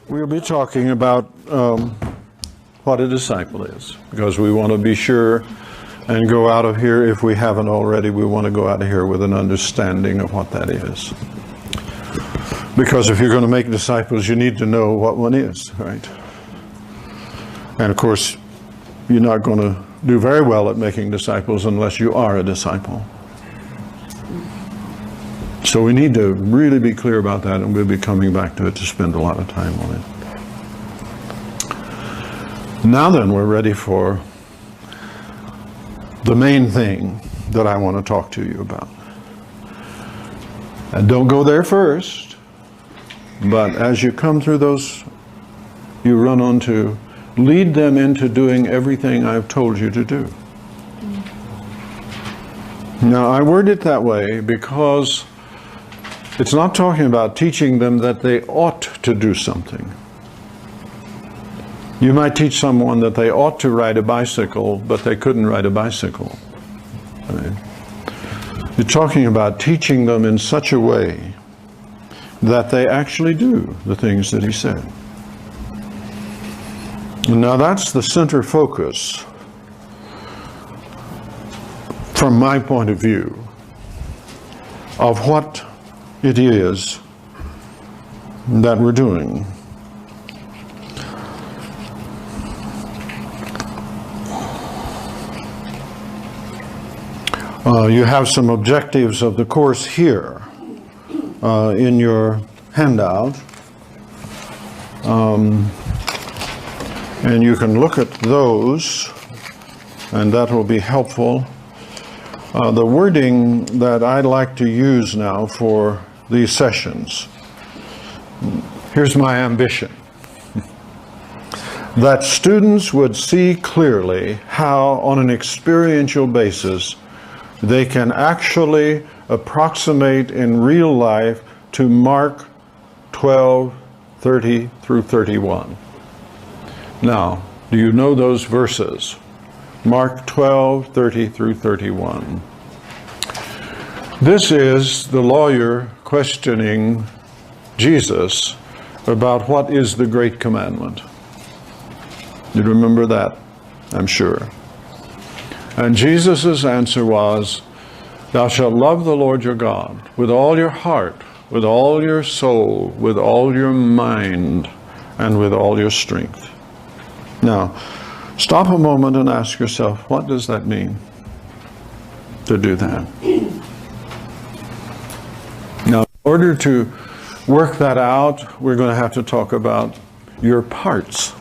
we'll be talking about what a disciple is, because we want to be sure and go out of here, if we haven't already, we want to go out of here with an understanding of what that is. Because if you're going to make disciples, you need to know what one is, right? And of course, you're not going to do very well at making disciples unless you are a disciple. So we need to really be clear about that, and we'll be coming back to it to spend a lot of time on it. Now then, we're ready for the main thing that I want to talk to you about. And don't go there first, but as you come through those, you run on to lead them into doing everything I've told you to do. Now, I word it that way because it's not talking about teaching them that they ought to do something. You might teach someone that they ought to ride a bicycle, but they couldn't ride a bicycle. Right? You're talking about teaching them in such a way that they actually do the things that he said. Now that's the center focus, from my point of view, of what it is that we're doing. You have some objectives of the course here in your handout. And you can look at those, and that will be helpful. The wording that I'd like to use now for these sessions, here's my ambition. That students would see clearly how, on an experiential basis, they can actually approximate in real life to Mark 12:30 through 31. Now, do you know those verses? Mark 12:30 through 31. This is the lawyer questioning Jesus about what is the great commandment. You remember that, I'm sure. And Jesus' answer was, "Thou shalt love the Lord your God with all your heart, with all your soul, with all your mind, and with all your strength." Now, stop a moment and ask yourself, what does that mean to do that? Now, in order to work that out, we're going to have to talk about your parts.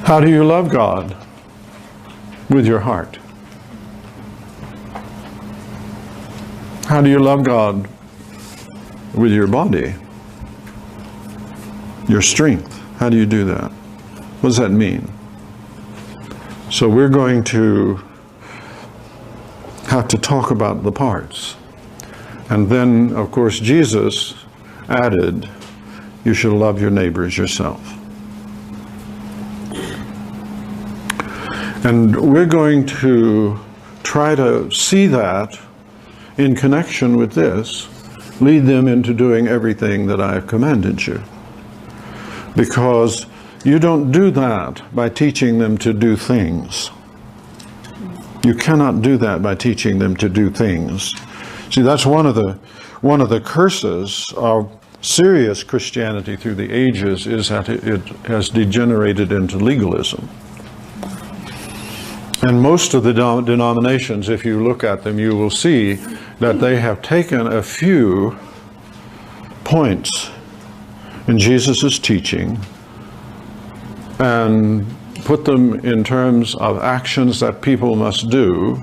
How do you love God? With your heart. How do you love God? With your body. Your strength. How do you do that? What does that mean? So we're going to have to talk about the parts. And then, of course, Jesus added, you should love your neighbor as yourself. And we're going to try to see that in connection with this, lead them into doing everything that I have commanded you. Because you don't do that by teaching them to do things. You cannot do that by teaching them to do things. See, that's one of the curses of serious Christianity through the ages, is that it has degenerated into legalism. And most of the denominations, if you look at them, you will see that they have taken a few points in Jesus' teaching and put them in terms of actions that people must do,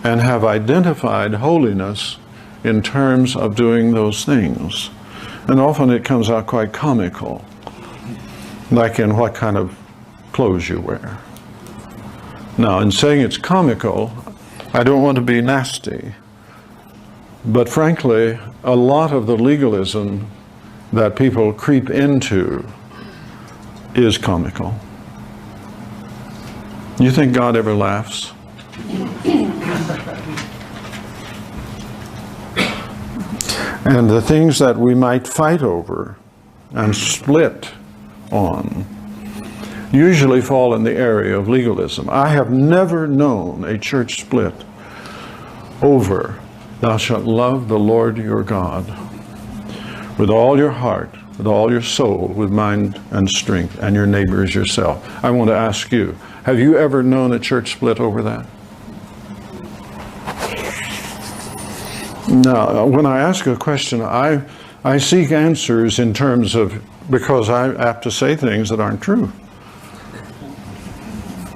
and have identified holiness in terms of doing those things. And often it comes out quite comical, like in what kind of clothes you wear. Now, in saying it's comical, I don't want to be nasty, but frankly, a lot of the legalism that people creep into is comical. You think God ever laughs? And the things that we might fight over and split on usually fall in the area of legalism. I have never known a church split over thou shalt love the Lord your God with all your heart, with all your soul, with mind and strength, and your neighbor as yourself. I want to ask you, have you ever known a church split over that? Now, when I ask a question, I seek answers in terms of, because I'm apt to say things that aren't true.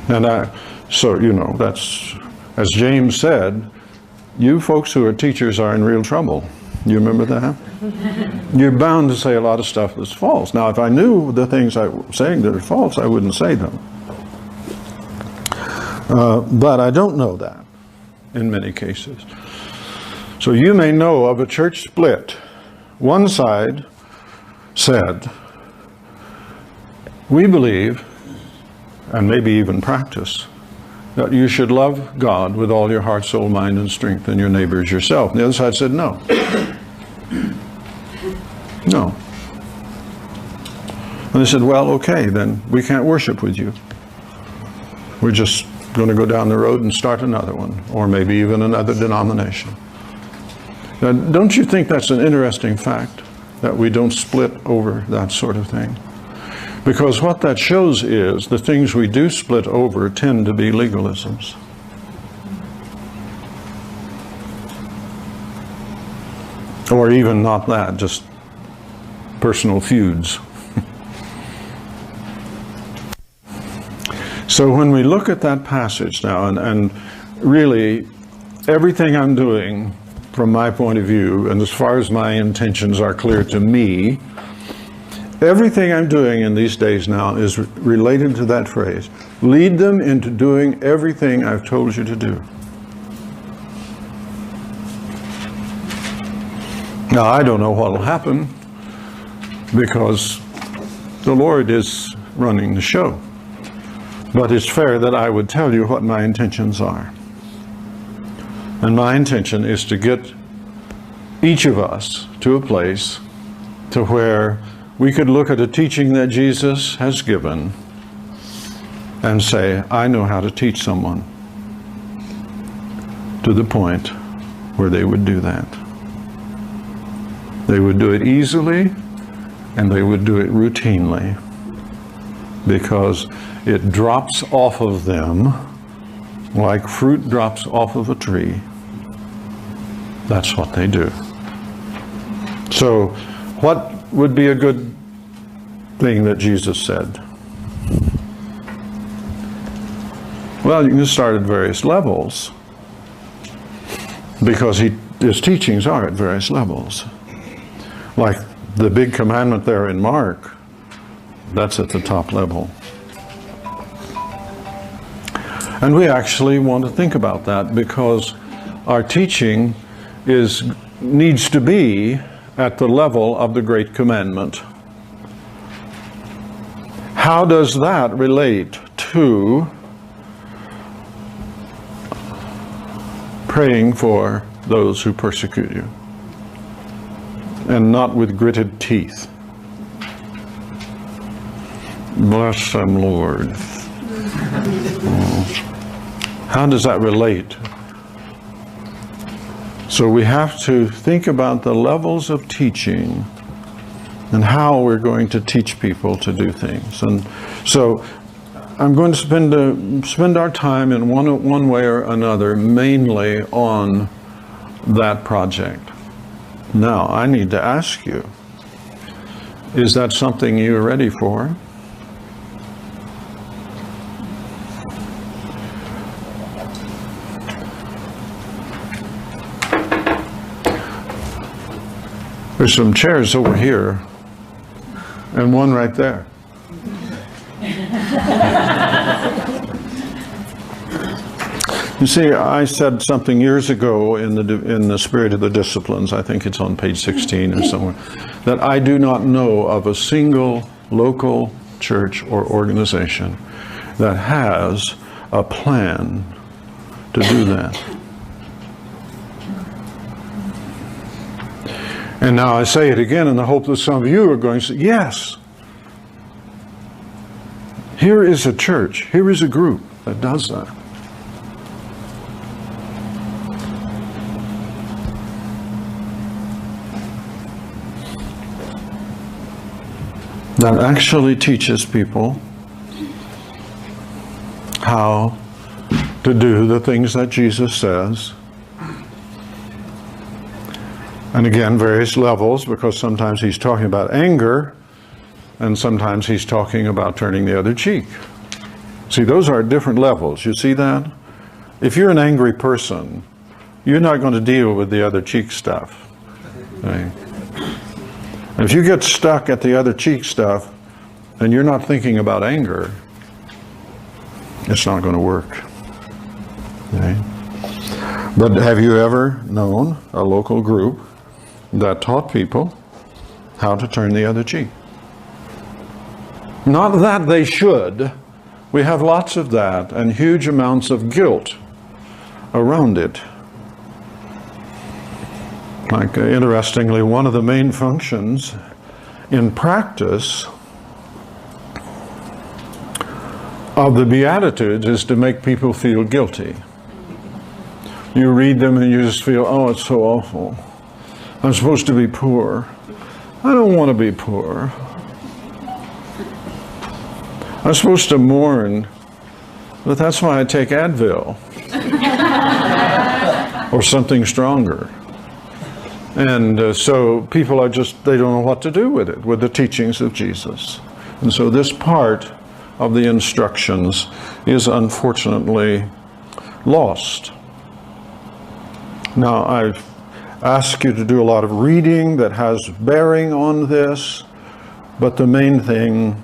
And so, you know, that's, as James said, you folks who are teachers are in real trouble. You remember that? You're bound to say a lot of stuff that's false. Now, if I knew the things I was saying that are false, I wouldn't say them. But I don't know that in many cases. So you may know of a church split. One side said, we believe, and maybe even practice, that you should love God with all your heart, soul, mind, and strength, and your neighbor as yourself. And the other side said, no. No. And they said, well, okay, then we can't worship with you. We're just going to go down the road and start another one, or maybe even another denomination. Now, don't you think that's an interesting fact, that we don't split over that sort of thing? Because what that shows is the things we do split over tend to be legalisms. Or even not that, just personal feuds. So when we look at that passage now, and really everything I'm doing from my point of view, and as far as my intentions are clear to me, everything I'm doing in these days now is related to that phrase. Lead them into doing everything I've told you to do. Now, I don't know what will happen because the Lord is running the show. But it's fair that I would tell you what my intentions are. And my intention is to get each of us to a place to where we could look at a teaching that Jesus has given and say, I know how to teach someone, to the point where they would do that. They would do it easily, and they would do it routinely, because it drops off of them like fruit drops off of a tree. That's what they do. So, what would be a good thing that Jesus said? Well, you can start at various levels, because his teachings are at various levels. Like the big commandment there in Mark, that's at the top level. And we actually want to think about that, because our teaching needs to be at the level of the Great Commandment. How does that relate to praying for those who persecute you, and not with gritted teeth? Bless them, Lord. How does that relate? So we have to think about the levels of teaching and how we're going to teach people to do things. And so I'm going to spend our time in one way or another mainly on that project. Now, I need to ask you, is that something you're ready for? There's some chairs over here, and one right there. You see, I said something years ago in the Spirit of the Disciplines, I think it's on page 16 or somewhere, that I do not know of a single local church or organization that has a plan to do that. And now I say it again in the hope that some of you are going to say, yes, here is a church, here is a group that does that. That actually teaches people how to do the things that Jesus says. And again, various levels, because sometimes he's talking about anger, and sometimes he's talking about turning the other cheek. See, those are different levels. You see that? If you're an angry person, you're not going to deal with the other cheek stuff. Right? If you get stuck at the other cheek stuff, and you're not thinking about anger, it's not going to work. Okay? But have you ever known a local group that taught people how to turn the other cheek? Not that they should. We have lots of that and huge amounts of guilt around it. Like, interestingly, one of the main functions in practice of the Beatitudes is to make people feel guilty. You read them and you just feel, oh, it's so awful. I'm supposed to be poor. I don't want to be poor. I'm supposed to mourn, but that's why I take Advil or something stronger. And so people are just, they don't know what to do with it, with the teachings of Jesus. And so this part of the instructions is unfortunately lost. Now, I've asked you to do a lot of reading that has bearing on this, but the main thing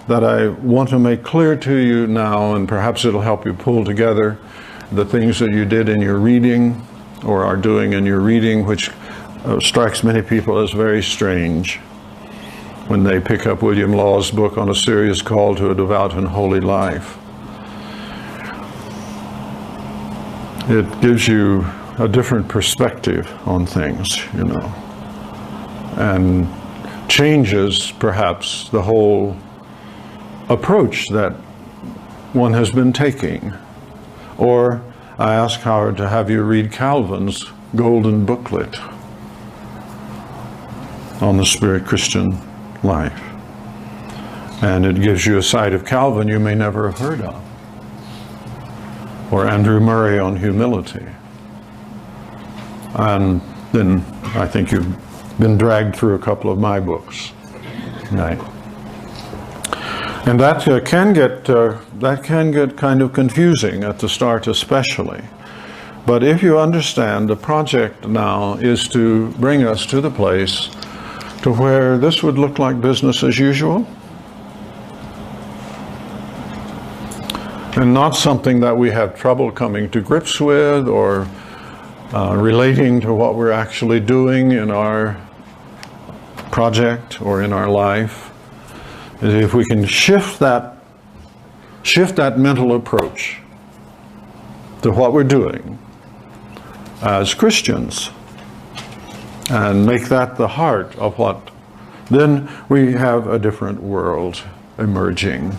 that I want to make clear to you now, and perhaps it'll help you pull together the things that you did in your reading or are doing in your reading, which strikes many people as very strange when they pick up William Law's book on a serious call to a devout and holy life. It gives you a different perspective on things, you know, and changes perhaps the whole approach that one has been taking. Or I ask Howard to have you read Calvin's golden booklet on the Spirit Christian life. And it gives you a side of Calvin you may never have heard of. Or Andrew Murray on humility. And then I think you've been dragged through a couple of my books. Right? And that can get kind of confusing at the start especially. But if you understand, the project now is to bring us to the place to where this would look like business as usual, and not something that we have trouble coming to grips with or relating to what we're actually doing in our project or in our life. If we can shift that mental approach to what we're doing as Christians and make that the heart of what, then we have a different world emerging.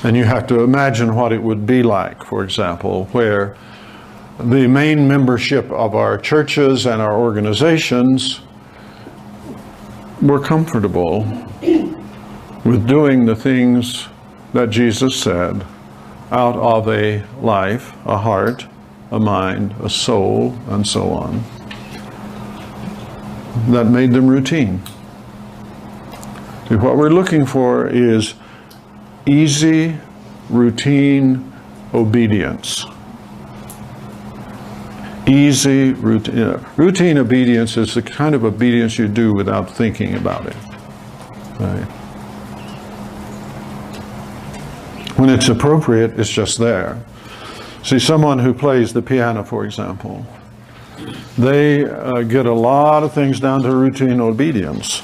And you have to imagine what it would be like, for example, where the main membership of our churches and our organizations were comfortable with doing the things that Jesus said out of a life, a heart, a mind, a soul, and so on, that made them routine. See, what we're looking for is easy, routine obedience. Easy, routine obedience is the kind of obedience you do without thinking about it. Right? When it's appropriate, it's just there. See, someone who plays the piano, for example, they get a lot of things down to routine obedience.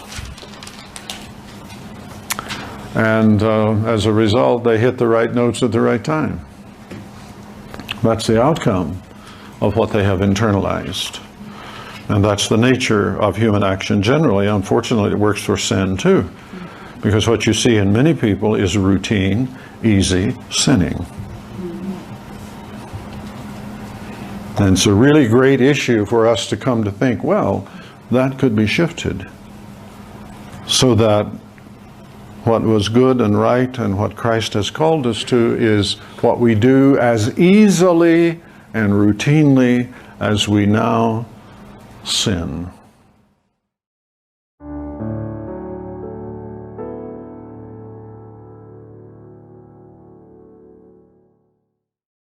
And as a result, they hit the right notes at the right time. That's the outcome of what they have internalized. And that's the nature of human action generally. Unfortunately, it works for sin too. Because what you see in many people is routine, easy sinning. And it's a really great issue for us to come to think, well, that could be shifted so that what was good and right and what Christ has called us to is what we do as easily and routinely as we now sin.